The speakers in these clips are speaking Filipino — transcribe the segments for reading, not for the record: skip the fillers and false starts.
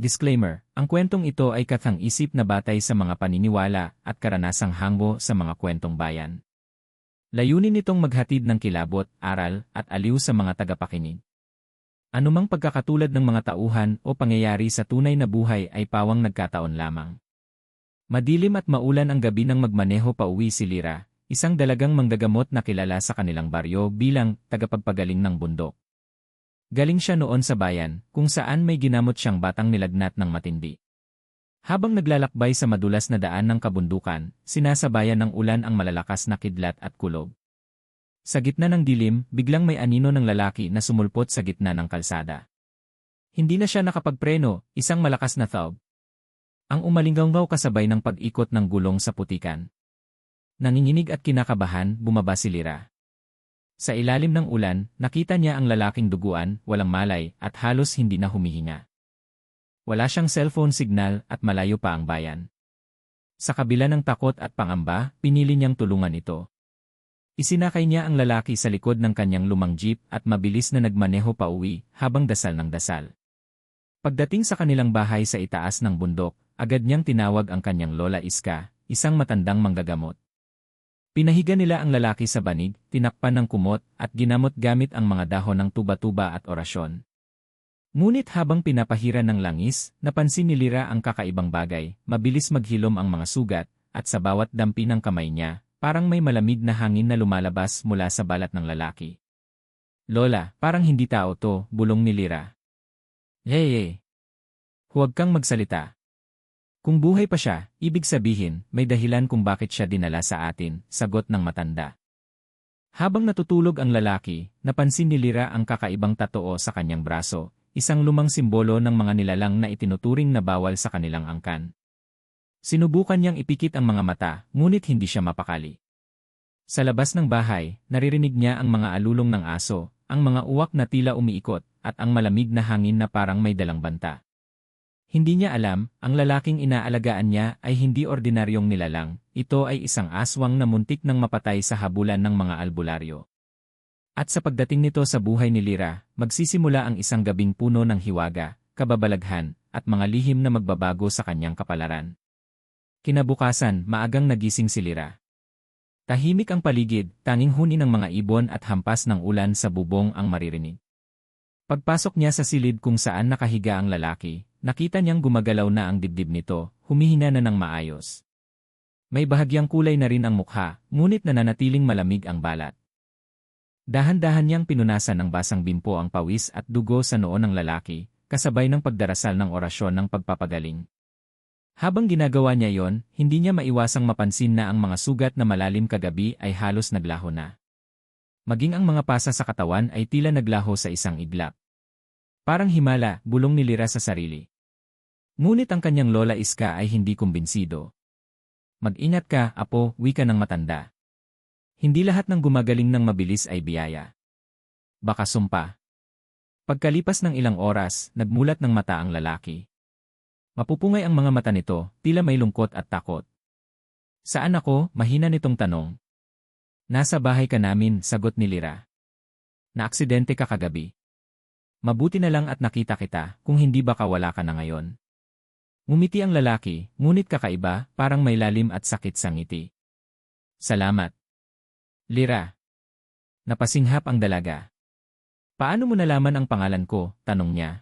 Disclaimer, ang kwentong ito ay kathang-isip na batay sa mga paniniwala at karanasang hanggo sa mga kwentong bayan. Layunin nitong maghatid ng kilabot, aral, at aliw sa mga tagapakinig. Anumang pagkakatulad ng mga tauhan o pangyayari sa tunay na buhay ay pawang nagkataon lamang. Madilim at maulan ang gabi nang magmaneho pauwi si Lyra, isang dalagang manggagamot na kilala sa kanilang baryo bilang tagapagpagaling ng bundok. Galing siya noon sa bayan, kung saan may ginamot siyang batang nilagnat ng matindi. Habang naglalakbay sa madulas na daan ng kabundukan, sinasabayan ng ulan ang malalakas na kidlat at kulog. Sa gitna ng dilim, biglang may anino ng lalaki na sumulpot sa gitna ng kalsada. Hindi na siya nakapagpreno, isang malakas na thawb. Ang umalinggaw kasabay ng pag-ikot ng gulong sa putikan. Nanginginig at kinakabahan, bumaba si Lyra. Sa ilalim ng ulan, nakita niya ang lalaking duguan, walang malay, at halos hindi na humihinga. Wala siyang cellphone signal at malayo pa ang bayan. Sa kabila ng takot at pangamba, pinili niyang tulungan ito. Isinakay niya ang lalaki sa likod ng kanyang lumang jeep at mabilis na nagmaneho pauwi habang dasal ng dasal. Pagdating sa kanilang bahay sa itaas ng bundok, agad niyang tinawag ang kanyang lola Iska, isang matandang manggagamot. Pinahiga nila ang lalaki sa banig, tinakpan ng kumot, at ginamot gamit ang mga dahon ng tuba-tuba at orasyon. Ngunit habang pinapahiran ng langis, napansin ni Lyra ang kakaibang bagay, mabilis maghilom ang mga sugat, at sa bawat dampi ng kamay niya, parang may malamig na hangin na lumalabas mula sa balat ng lalaki. Lola, parang hindi tao to, bulong ni Lyra. Hey! Huwag kang magsalita. Kung buhay pa siya, ibig sabihin, may dahilan kung bakit siya dinala sa atin, sagot ng matanda. Habang natutulog ang lalaki, napansin ni Lyra ang kakaibang tatoo sa kanyang braso, isang lumang simbolo ng mga nilalang na itinuturing na bawal sa kanilang angkan. Sinubukan niyang ipikit ang mga mata, ngunit hindi siya mapakali. Sa labas ng bahay, naririnig niya ang mga alulong ng aso, ang mga uwak na tila umiikot, at ang malamig na hangin na parang may dalang banta. Hindi niya alam, ang lalaking inaalagaan niya ay hindi ordinaryong nilalang, ito ay isang aswang na muntik nang mapatay sa habulan ng mga albularyo. At sa pagdating nito sa buhay ni Lyra, magsisimula ang isang gabing puno ng hiwaga, kababalaghan, at mga lihim na magbabago sa kanyang kapalaran. Kinabukasan, maagang nagising si Lyra. Tahimik ang paligid, tanging huni ng mga ibon at hampas ng ulan sa bubong ang maririnig. Pagpasok niya sa silid kung saan nakahiga ang lalaki, nakita niyang gumagalaw na ang dibdib nito, humihina na ng maayos. May bahagyang kulay na rin ang mukha, ngunit nananatiling malamig ang balat. Dahan-dahan niyang pinunasan ng basang bimpo ang pawis at dugo sa noo ng lalaki, kasabay ng pagdarasal ng orasyon ng pagpapagaling. Habang ginagawa niya yon, hindi niya maiwasang mapansin na ang mga sugat na malalim kagabi ay halos naglaho na. Maging ang mga pasa sa katawan ay tila naglaho sa isang iglap. Parang himala, bulong ni Lyra sa sarili. Ngunit ang kanyang lola Iska ay hindi kumbinsido. Mag-ingat ka, apo, wika ng matanda. Hindi lahat ng gumagaling ng mabilis ay biyaya. Baka sumpa. Pagkalipas ng ilang oras, nagmulat ng mata ang lalaki. Mapupungay ang mga mata nito, tila may lungkot at takot. Saan ako? Mahina nitong tanong. Nasa bahay ka namin, sagot ni Lyra. Naaksidente ka kagabi. Mabuti na lang at nakita kita, kung hindi baka wala ka na ngayon. Ngumiti ang lalaki, ngunit kakaiba, parang may lalim at sakit sa ngiti. Salamat. Lyra. Napasinghap ang dalaga. Paano mo nalaman ang pangalan ko? Tanong niya.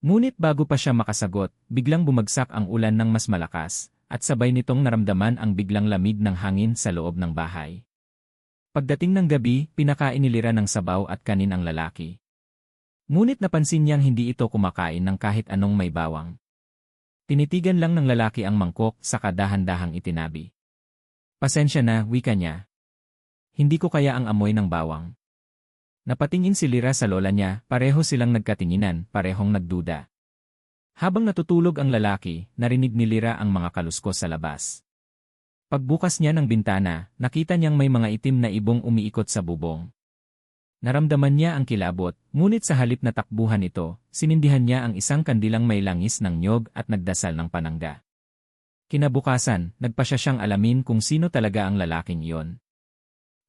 Ngunit bago pa siya makasagot, biglang bumagsak ang ulan ng mas malakas, at sabay nitong naramdaman ang biglang lamig ng hangin sa loob ng bahay. Pagdating ng gabi, pinakain ni Lyra ng sabaw at kanin ang lalaki. Ngunit napansin niyang hindi ito kumakain ng kahit anong may bawang. Tinitigan lang ng lalaki ang mangkok saka dahan-dahang itinabi. Pasensya na, wika niya. Hindi ko kaya ang amoy ng bawang. Napatingin si Lyra sa lola niya, pareho silang nagkatinginan, parehong nagduda. Habang natutulog ang lalaki, narinig ni Lyra ang mga kaluskos sa labas. Pagbukas niya ng bintana, nakita niyang may mga itim na ibong umiikot sa bubong. Naramdaman niya ang kilabot, ngunit sa halip na takbuhan ito, sinindihan niya ang isang kandilang may langis ng niyog at nagdasal ng panangga. Kinabukasan, nagpasya siyang alamin kung sino talaga ang lalaking iyon.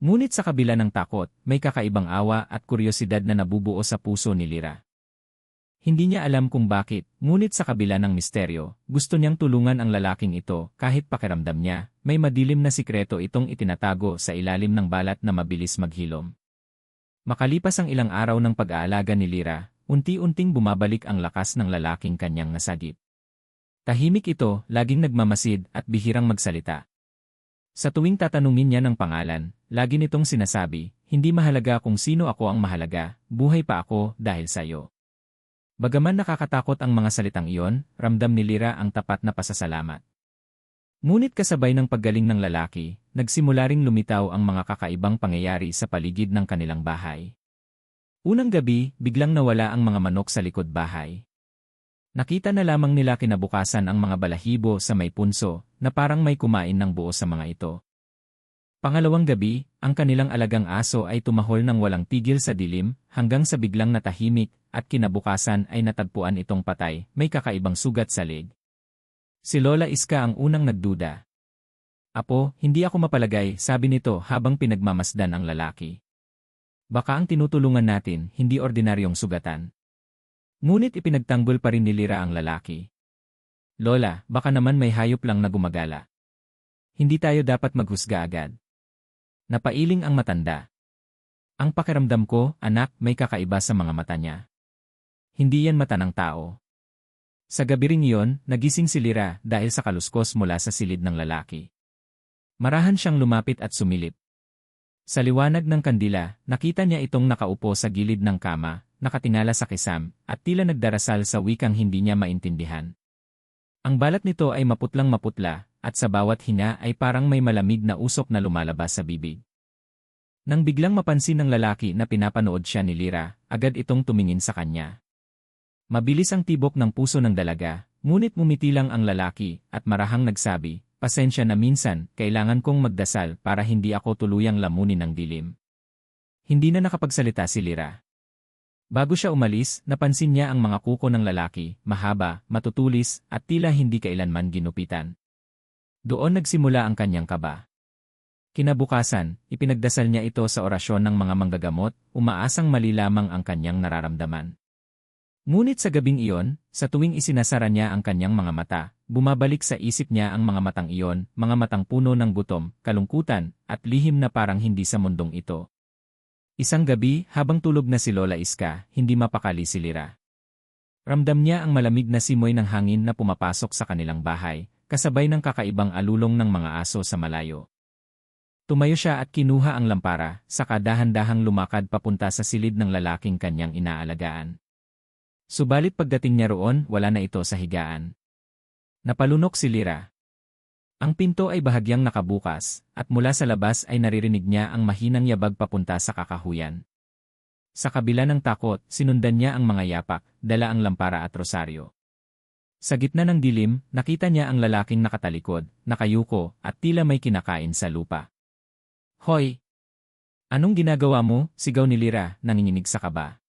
Ngunit sa kabila ng takot, may kakaibang awa at kuryosidad na nabubuo sa puso ni Lyra. Hindi niya alam kung bakit, ngunit sa kabila ng misteryo, gusto niyang tulungan ang lalaking ito kahit pakiramdam niya, may madilim na sikreto itong itinatago sa ilalim ng balat na mabilis maghilom. Makalipas ang ilang araw ng pag-aalaga ni Lyra, unti-unting bumabalik ang lakas ng lalaking kanyang nasagip. Tahimik ito, laging nagmamasid at bihirang magsalita. Sa tuwing tatanungin niya ng pangalan, lagi nitong sinasabi, hindi mahalaga kung sino ako ang mahalaga, buhay pa ako dahil sa'yo. Bagaman nakakatakot ang mga salitang iyon, ramdam ni Lyra ang tapat na pasasalamat. Ngunit kasabay ng paggaling ng lalaki, nagsimula ring lumitaw ang mga kakaibang pangyayari sa paligid ng kanilang bahay. Unang gabi, biglang nawala ang mga manok sa likod bahay. Nakita na lamang nila kinabukasan ang mga balahibo sa may punso na parang may kumain ng buo sa mga ito. Pangalawang gabi, ang kanilang alagang aso ay tumahol ng walang tigil sa dilim hanggang sa biglang natahimik at kinabukasan ay natagpuan itong patay, may kakaibang sugat sa leg. Si Lola Iska ang unang nagduda. Apo, hindi ako mapalagay, sabi nito habang pinagmamasdan ang lalaki. Baka ang tinutulungan natin, hindi ordinaryong sugatan. Ngunit ipinagtanggol pa rin ni Lyra ang lalaki. Lola, baka naman may hayop lang na gumagala. Hindi tayo dapat maghusga agad. Napailing ang matanda. Ang pakiramdam ko, anak, may kakaiba sa mga mata niya. Hindi yan mata ng tao. Sa gabi ring iyon, nagising si Lyra dahil sa kaluskos mula sa silid ng lalaki. Marahan siyang lumapit at sumilip. Sa liwanag ng kandila, nakita niya itong nakaupo sa gilid ng kama, nakatingala sa kisam, at tila nagdarasal sa wikang hindi niya maintindihan. Ang balat nito ay maputlang maputla, at sa bawat hinga ay parang may malamig na usok na lumalabas sa bibig. Nang biglang mapansin ng lalaki na pinapanood siya ni Lyra, agad itong tumingin sa kanya. Mabilis ang tibok ng puso ng dalaga, ngunit mumiti lang ang lalaki at marahang nagsabi, pasensya na minsan, kailangan kong magdasal para hindi ako tuluyang lamunin ng dilim. Hindi na nakapagsalita si Lyra. Bago siya umalis, napansin niya ang mga kuko ng lalaki, mahaba, matutulis, at tila hindi kailanman ginupitan. Doon nagsimula ang kanyang kaba. Kinabukasan, ipinagdasal niya ito sa orasyon ng mga manggagamot, umaasang mali lamang ang kanyang nararamdaman. Ngunit sa gabing iyon, sa tuwing isinasara niya ang kanyang mga mata, bumabalik sa isip niya ang mga matang iyon, mga matang puno ng gutom, kalungkutan, at lihim na parang hindi sa mundong ito. Isang gabi, habang tulog na si Lola Iska, hindi mapakali si Lyra. Ramdam niya ang malamig na simoy ng hangin na pumapasok sa kanilang bahay, kasabay ng kakaibang alulong ng mga aso sa malayo. Tumayo siya at kinuha ang lampara, saka dahan-dahang lumakad papunta sa silid ng lalaking kanyang inaalagaan. Subalit pagdating niya roon, wala na ito sa higaan. Napalunok si Lyra. Ang pinto ay bahagyang nakabukas, at mula sa labas ay naririnig niya ang mahinang yabag papunta sa kakahuyan. Sa kabila ng takot, sinundan niya ang mga yapak, dala ang lampara at rosaryo. Sa gitna ng dilim, nakita niya ang lalaking nakatalikod, nakayuko, at tila may kinakain sa lupa. Hoy! Anong ginagawa mo? Sigaw ni Lyra, nanginginig sa kaba.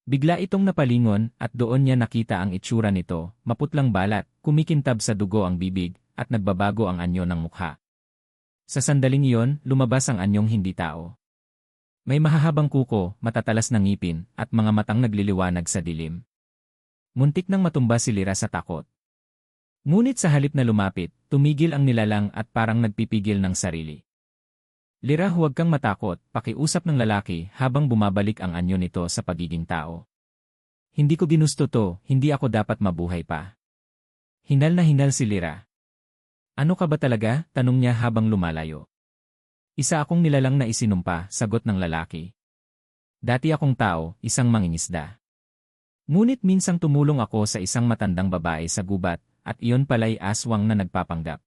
Bigla itong napalingon at doon niya nakita ang itsura nito, maputlang balat, kumikintab sa dugo ang bibig, at nagbabago ang anyo ng mukha. Sa sandaling iyon, lumabas ang anyong hindi tao. May mahahabang kuko, matatalas na ngipin, at mga matang nagliliwanag sa dilim. Muntik nang matumba si Lyra sa takot. Ngunit sa halip na lumapit, tumigil ang nilalang at parang nagpipigil ng sarili. Lyra, huwag kang matakot, pakiusap ng lalaki habang bumabalik ang anyo nito sa pagiging tao. Hindi ko ginusto to, hindi ako dapat mabuhay pa. Hinal na hinal si Lyra. Ano ka ba talaga? Tanong niya habang lumalayo. Isa akong nilalang na isinumpa, sagot ng lalaki. Dati akong tao, isang mangingisda. Ngunit minsang tumulong ako sa isang matandang babae sa gubat, at iyon pala'y aswang na nagpapanggap.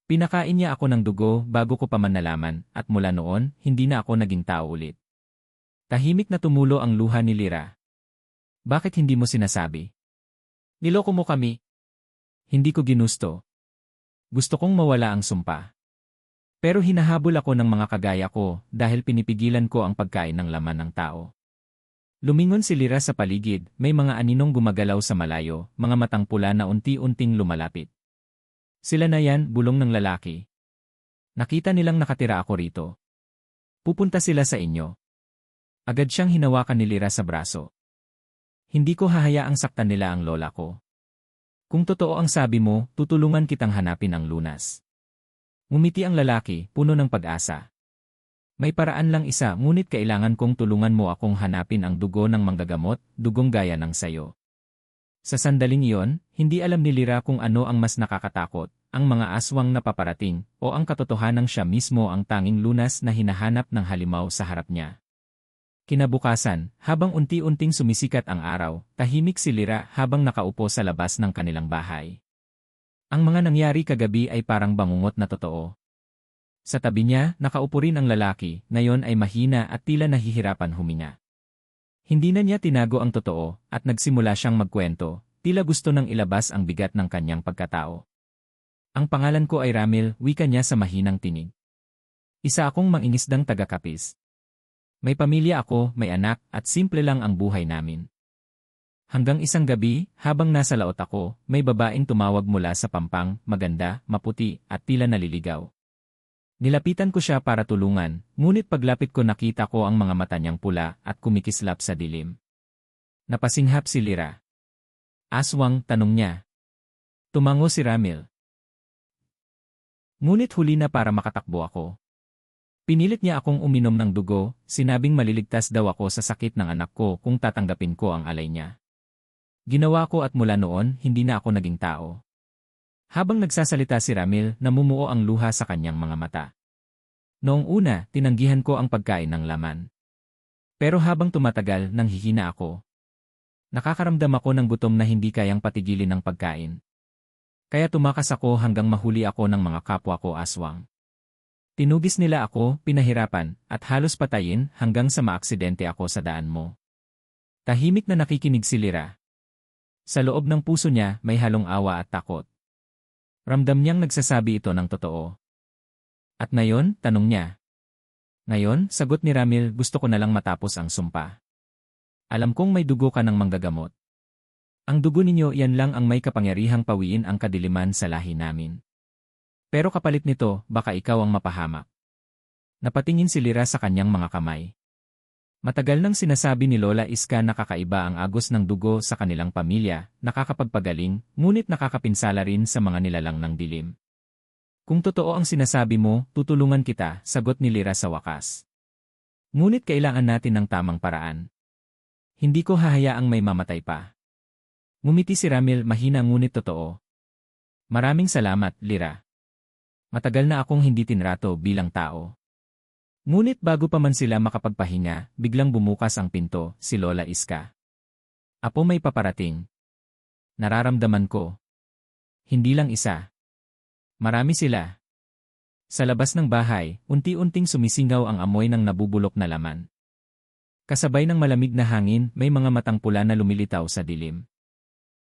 Pinakain niya ako ng dugo bago ko pa man nalaman, at mula noon, hindi na ako naging tao ulit. Tahimik na tumulo ang luha ni Lyra. Bakit hindi mo sinasabi? Niloko mo kami. Hindi ko ginusto. Gusto kong mawala ang sumpa. Pero hinahabol ako ng mga kagaya ko dahil pinipigilan ko ang pagkain ng laman ng tao. Lumingon si Lyra sa paligid, may mga aninong gumagalaw sa malayo, mga matang pula na unti-unting lumalapit. Sila na yan, bulong ng lalaki. Nakita nilang nakatira ako rito. Pupunta sila sa inyo. Agad siyang hinawakan ni Lyra sa braso. Hindi ko hahayaang saktan nila ang lola ko. Kung totoo ang sabi mo, tutulungan kitang hanapin ang lunas. Ngumiti ang lalaki, puno ng pag-asa. May paraan lang isa, ngunit kailangan kong tulungan mo akong hanapin ang dugo ng manggagamot, dugong gaya ng sayo. Sa sandaling iyon, hindi alam ni Lyra kung ano ang mas nakakatakot, ang mga aswang na paparating, o ang katotohanang siya mismo ang tanging lunas na hinahanap ng halimaw sa harap niya. Kinabukasan, habang unti-unting sumisikat ang araw, tahimik si Lyra habang nakaupo sa labas ng kanilang bahay. Ang mga nangyari kagabi ay parang bangungot na totoo. Sa tabi niya, nakaupo rin ang lalaki, ngayon ay mahina at tila nahihirapan huminga. Hindi na niya tinago ang totoo, at nagsimula siyang magkwento, tila gusto nang ilabas ang bigat ng kanyang pagkatao. Ang pangalan ko ay Ramil, wika niya sa mahinang tinig. Isa akong mangingisdang taga-Capiz. May pamilya ako, may anak, at simple lang ang buhay namin. Hanggang isang gabi, habang nasa laot ako, may babaeng tumawag mula sa pampang, maganda, maputi, at tila naliligaw. Nilapitan ko siya para tulungan, ngunit paglapit ko nakita ko ang mga mata niyang pula at kumikislap sa dilim. Napasinghap si Lyra. Aswang, tanong niya. Tumango si Ramil. Ngunit huli na para makatakbo ako. Pinilit niya akong uminom ng dugo, sinabing maliligtas daw ako sa sakit ng anak ko kung tatanggapin ko ang alay niya. Ginawa ko at mula noon, hindi na ako naging tao. Habang nagsasalita si Ramil, namumuo ang luha sa kanyang mga mata. Noong una, tinanggihan ko ang pagkain ng laman. Pero habang tumatagal, nanghihina ako. Nakakaramdam ako ng gutom na hindi kayang patigilin ng pagkain. Kaya tumakas ako hanggang mahuli ako ng mga kapwa ko aswang. Tinugis nila ako, pinahirapan, at halos patayin hanggang sa maaksidente ako sa daan mo. Tahimik na nakikinig si Lyra. Sa loob ng puso niya, may halong awa at takot. Ramdam niyang nagsasabi ito ng totoo. At ngayon, tanong niya. Ngayon, sagot ni Ramil, gusto ko na lang matapos ang sumpa. Alam kong may dugo ka ng manggagamot. Ang dugo ninyo, yan lang ang may kapangyarihang pawiin ang kadiliman sa lahi namin. Pero kapalit nito, baka ikaw ang mapahamak. Napatingin si Lyra sa kanyang mga kamay. Matagal nang sinasabi ni Lola Iska na kakaiba ang agos ng dugo sa kanilang pamilya, nakakapagpagaling, ngunit nakakapinsala rin sa mga nilalang ng dilim. Kung totoo ang sinasabi mo, tutulungan kita, sagot ni Lyra sa wakas. Ngunit kailangan natin ng tamang paraan. Hindi ko hahayaang may mamatay pa. Ngumiti si Ramil, mahina ngunit totoo. Maraming salamat, Lyra. Matagal na akong hindi tinrato bilang tao. Ngunit bago pa man sila makapagpahinga, biglang bumukas ang pinto, si Lola Iska. Apo, may paparating. Nararamdaman ko. Hindi lang isa. Marami sila. Sa labas ng bahay, unti-unting sumisingaw ang amoy ng nabubulok na laman. Kasabay ng malamig na hangin, may mga matang pula na lumilitaw sa dilim.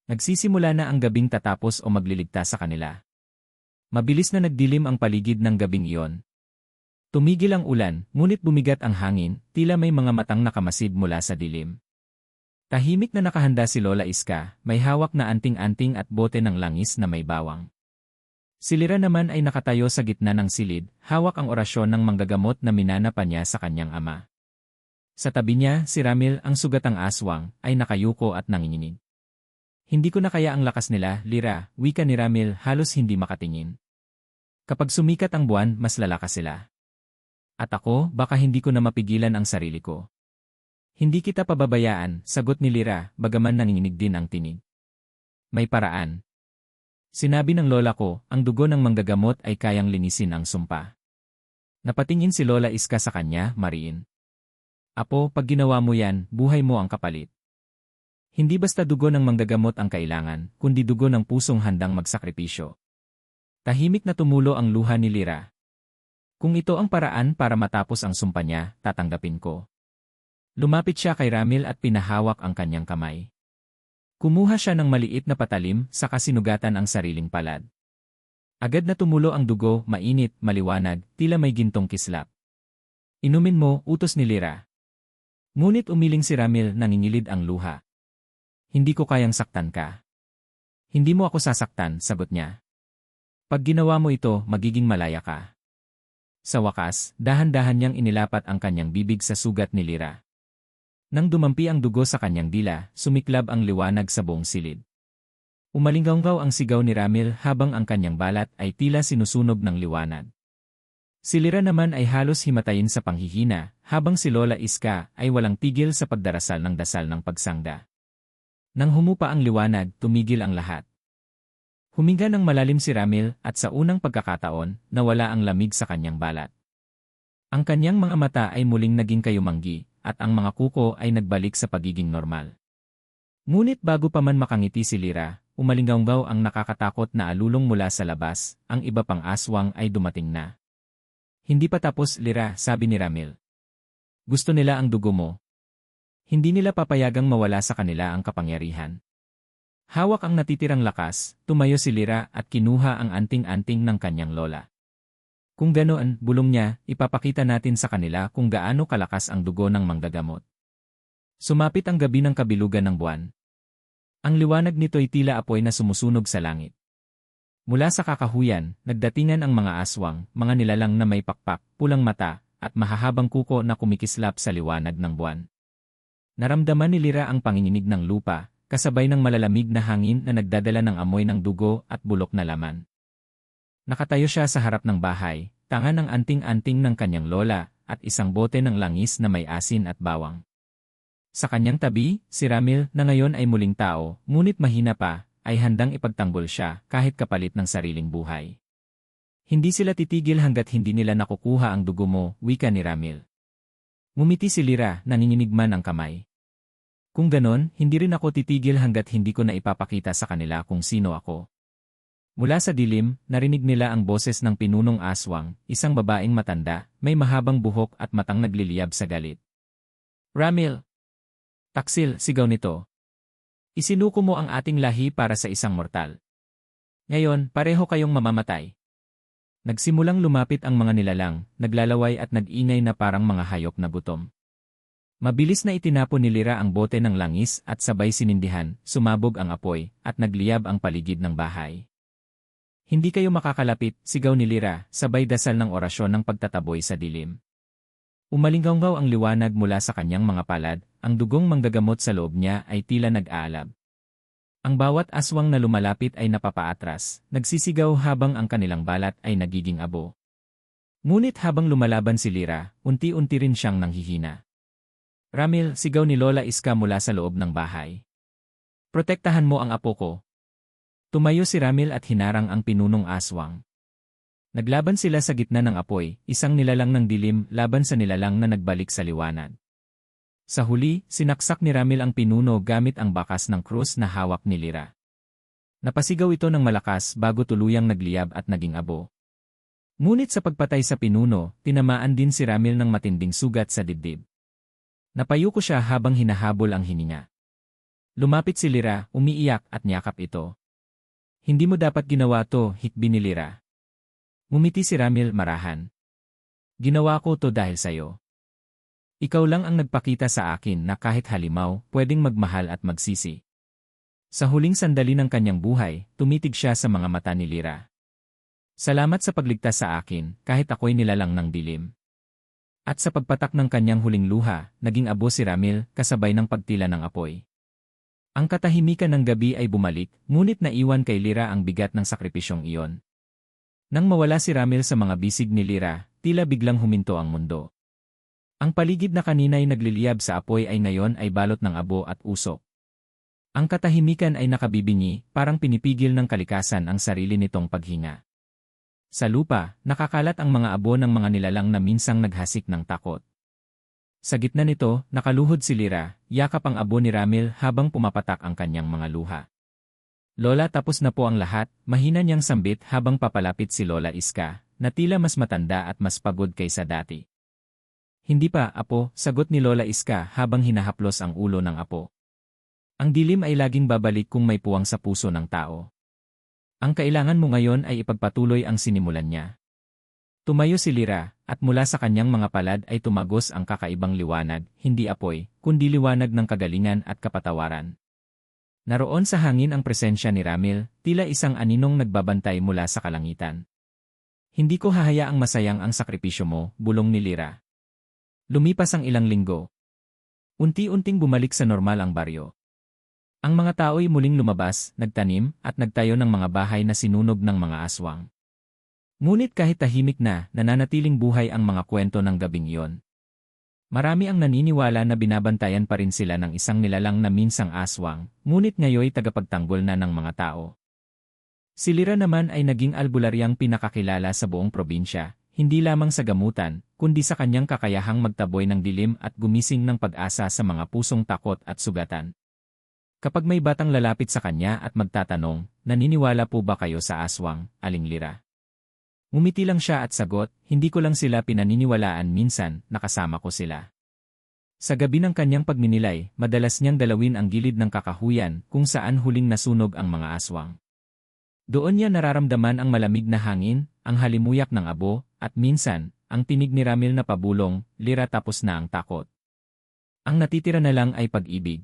Nagsisimula na ang gabing tatapos o magliligtas sa kanila. Mabilis na nagdilim ang paligid ng gabing iyon. Tumigil ang ulan, ngunit bumigat ang hangin, tila may mga matang nakamasib mula sa dilim. Tahimik na nakahanda si Lola Iska, may hawak na anting-anting at bote ng langis na may bawang. Si Lyra naman ay nakatayo sa gitna ng silid, hawak ang orasyon ng manggagamot na minana pa niya sa kanyang ama. Sa tabi niya, si Ramil, ang sugatang aswang, ay nakayuko at nanginginig. Hindi ko na kaya ang lakas nila, Lyra, wika ni Ramil, halos hindi makatingin. Kapag sumikat ang buwan, mas lalakas sila. At ako, baka hindi ko na mapigilan ang sarili ko. Hindi kita pababayaan, sagot ni Lyra, bagaman nanginginig din ang tinig. May paraan. Sinabi ng lola ko, ang dugo ng manggagamot ay kayang linisin ang sumpa. Napatingin si Lola Iska sa kanya, mariin. Apo, pag ginawa mo yan, buhay mo ang kapalit. Hindi basta dugo ng manggagamot ang kailangan, kundi dugo ng pusong handang magsakripisyo. Tahimik na tumulo ang luha ni Lyra. Kung ito ang paraan para matapos ang sumpa niya, tatanggapin ko. Lumapit siya kay Ramil at pinahawak ang kanyang kamay. Kumuha siya ng maliit na patalim, saka sinugatan ang sariling palad. Agad na tumulo ang dugo, mainit, maliwanag, tila may gintong kislap. Inumin mo, utos ni Lyra. Ngunit umiling si Ramil, nangingilid ang luha. Hindi ko kayang saktan ka. Hindi mo ako sasaktan, sagot niya. Pag ginawa mo ito, magiging malaya ka. Sa wakas, dahan-dahan niyang inilapat ang kanyang bibig sa sugat ni Lyra. Nang dumampi ang dugo sa kanyang dila, sumiklab ang liwanag sa buong silid. Umalinggaw ang sigaw ni Ramil habang ang kanyang balat ay tila sinusunog ng liwanag. Si Lyra naman ay halos himatayin sa panghihina, habang si Lola Iska ay walang tigil sa pagdarasal ng dasal ng pagsangga. Nang humupa ang liwanag, tumigil ang lahat. Huminga ng malalim si Ramil at sa unang pagkakataon, nawala ang lamig sa kanyang balat. Ang kanyang mga mata ay muling naging kayumanggi, at ang mga kuko ay nagbalik sa pagiging normal. Ngunit bago pa man makangiti si Lyra, umalinggaw ang nakakatakot na alulong mula sa labas, ang iba pang aswang ay dumating na. Hindi pa tapos, Lyra, sabi ni Ramil. Gusto nila ang dugo mo. Hindi nila papayagang mawala sa kanila ang kapangyarihan. Hawak ang natitirang lakas, tumayo si Lyra at kinuha ang anting-anting ng kanyang lola. Kung ganoon, bulong niya, ipapakita natin sa kanila kung gaano kalakas ang dugo ng manggagamot. Sumapit ang gabi ng kabilugan ng buwan. Ang liwanag nito'y tila apoy na sumusunog sa langit. Mula sa kakahuyan, nagdatingan ang mga aswang, mga nilalang na may pakpak, pulang mata, at mahahabang kuko na kumikislap sa liwanag ng buwan. Naramdaman ni Lyra ang panginginig ng lupa, kasabay ng malalamig na hangin na nagdadala ng amoy ng dugo at bulok na laman. Nakatayo siya sa harap ng bahay, tanga ng anting-anting ng kanyang lola, at isang bote ng langis na may asin at bawang. Sa kanyang tabi, si Ramil na ngayon ay muling tao, ngunit mahina pa, ay handang ipagtanggol siya kahit kapalit ng sariling buhay. Hindi sila titigil hanggat hindi nila nakukuha ang dugo mo, wika ni Ramil. Ngumiti si Lyra, nanginginig man ang kamay. Kung ganon, hindi rin ako titigil hanggat hindi ko na ipapakita sa kanila kung sino ako. Mula sa dilim, narinig nila ang boses ng pinunong aswang, isang babaeng matanda, may mahabang buhok at matang nagliliyab sa galit. Ramil! Taksil, sigaw nito. Isinuko mo ang ating lahi para sa isang mortal. Ngayon, pareho kayong mamamatay. Nagsimulang lumapit ang mga nilalang, naglalaway at nag-ingay na parang mga hayop na gutom. Mabilis na itinapon ni Lyra ang bote ng langis at sabay sinindihan, sumabog ang apoy, at nagliyab ang paligid ng bahay. Hindi kayo makakalapit, sigaw ni Lyra, sabay dasal ng orasyon ng pagtataboy sa dilim. Umalinggaw ang liwanag mula sa kanyang mga palad, ang dugong manggagamot sa loob niya ay tila nag-aalab. Ang bawat aswang na lumalapit ay napapaatras, nagsisigaw habang ang kanilang balat ay nagiging abo. Ngunit habang lumalaban si Lyra, unti-unti rin siyang nanghihina. Ramil, sigaw ni Lola Iska mula sa loob ng bahay. Protektahan mo ang apo ko. Tumayo si Ramil at hinarang ang pinunong aswang. Naglaban sila sa gitna ng apoy, isang nilalang ng dilim laban sa nilalang na nagbalik sa liwanag. Sa huli, sinaksak ni Ramil ang pinuno gamit ang bakas ng krus na hawak ni Lyra. Napasigaw ito ng malakas bago tuluyang nagliyab at naging abo. Ngunit sa pagpatay sa pinuno, tinamaan din si Ramil ng matinding sugat sa dibdib. Napayuko siya habang hinahabol ang hininga. Lumapit si Lyra, umiiyak at niyakap ito. Hindi mo dapat ginawa to, hikbi ni Lyra. Ngumiti si Ramil marahan. Ginawa ko to dahil sayo. Ikaw lang ang nagpakita sa akin na kahit halimaw, pwedeng magmahal at magsisi. Sa huling sandali ng kanyang buhay, tumitig siya sa mga mata ni Lyra. Salamat sa pagligtas sa akin, kahit ako'y nilalang ng dilim. At sa pagpatak ng kanyang huling luha, naging abo si Ramil, kasabay ng pagtila ng apoy. Ang katahimikan ng gabi ay bumalik, ngunit naiwan kay Lyra ang bigat ng sakripisyong iyon. Nang mawala si Ramil sa mga bisig ni Lyra, tila biglang huminto ang mundo. Ang paligid na kanina'y nagliliyab sa apoy ay ngayon ay balot ng abo at usok. Ang katahimikan ay nakabibingi, parang pinipigil ng kalikasan ang sarili nitong paghinga. Sa lupa, nakakalat ang mga abo ng mga nilalang na minsang naghasik ng takot. Sa gitna nito, nakaluhod si Lyra, yakap ang abo ni Ramil habang pumapatak ang kanyang mga luha. Lola, tapos na po ang lahat, mahina niyang sambit habang papalapit si Lola Iska, na tila mas matanda at mas pagod kaysa dati. Hindi pa, apo, sagot ni Lola Iska habang hinahaplos ang ulo ng apo. Ang dilim ay laging babalik kung may puwang sa puso ng tao. Ang kailangan mo ngayon ay ipagpatuloy ang sinimulan niya. Tumayo si Lyra, at mula sa kanyang mga palad ay tumagos ang kakaibang liwanag, hindi apoy, kundi liwanag ng kagalingan at kapatawaran. Naroon sa hangin ang presensya ni Ramil, tila isang aninong nagbabantay mula sa kalangitan. Hindi ko hahayaang masayang ang sakripisyo mo, bulong ni Lyra. Lumipas ang ilang linggo. Unti-unting bumalik sa normal ang baryo. Ang mga tao'y muling lumabas, nagtanim, at nagtayo ng mga bahay na sinunog ng mga aswang. Ngunit kahit tahimik na, nananatiling buhay ang mga kwento ng gabing iyon. Marami ang naniniwala na binabantayan pa rin sila ng isang nilalang na minsang aswang, ngunit ngayoy tagapagtanggol na ng mga tao. Si Lyra naman ay naging albularyang pinakakilala sa buong probinsya, hindi lamang sa gamutan, kundi sa kanyang kakayahang magtaboy ng dilim at gumising ng pag-asa sa mga pusong takot at sugatan. Kapag may batang lalapit sa kanya at magtatanong, naniniwala po ba kayo sa aswang, Aling Lyra? Ngumiti lang siya at sagot, hindi ko lang sila pinaniniwalaan, minsan, nakasama ko sila. Sa gabi ng kanyang pagninilay, madalas niyang dalawin ang gilid ng kakahuyan kung saan huling nasunog ang mga aswang. Doon niya nararamdaman ang malamig na hangin, ang halimuyak ng abo, at minsan, ang tinig ni Ramil na pabulong, Lyra tapos na ang takot. Ang natitira na lang ay pag-ibig.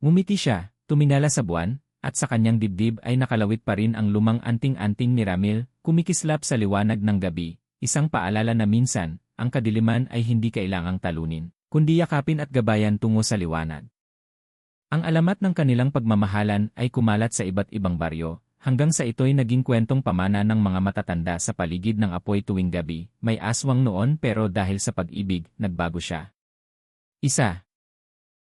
Ngumiti siya, tuminala sa buwan, at sa kanyang dibdib ay nakalawit pa rin ang lumang anting-anting ni Ramil, kumikislap sa liwanag ng gabi, isang paalala na minsan, ang kadiliman ay hindi kailangang talunin, kundi yakapin at gabayan tungo sa liwanag. Ang alamat ng kanilang pagmamahalan ay kumalat sa iba't ibang baryo, hanggang sa ito'y naging kwentong pamana ng mga matatanda sa paligid ng apoy tuwing gabi. May aswang noon pero dahil sa pag-ibig, nagbago siya. Isa.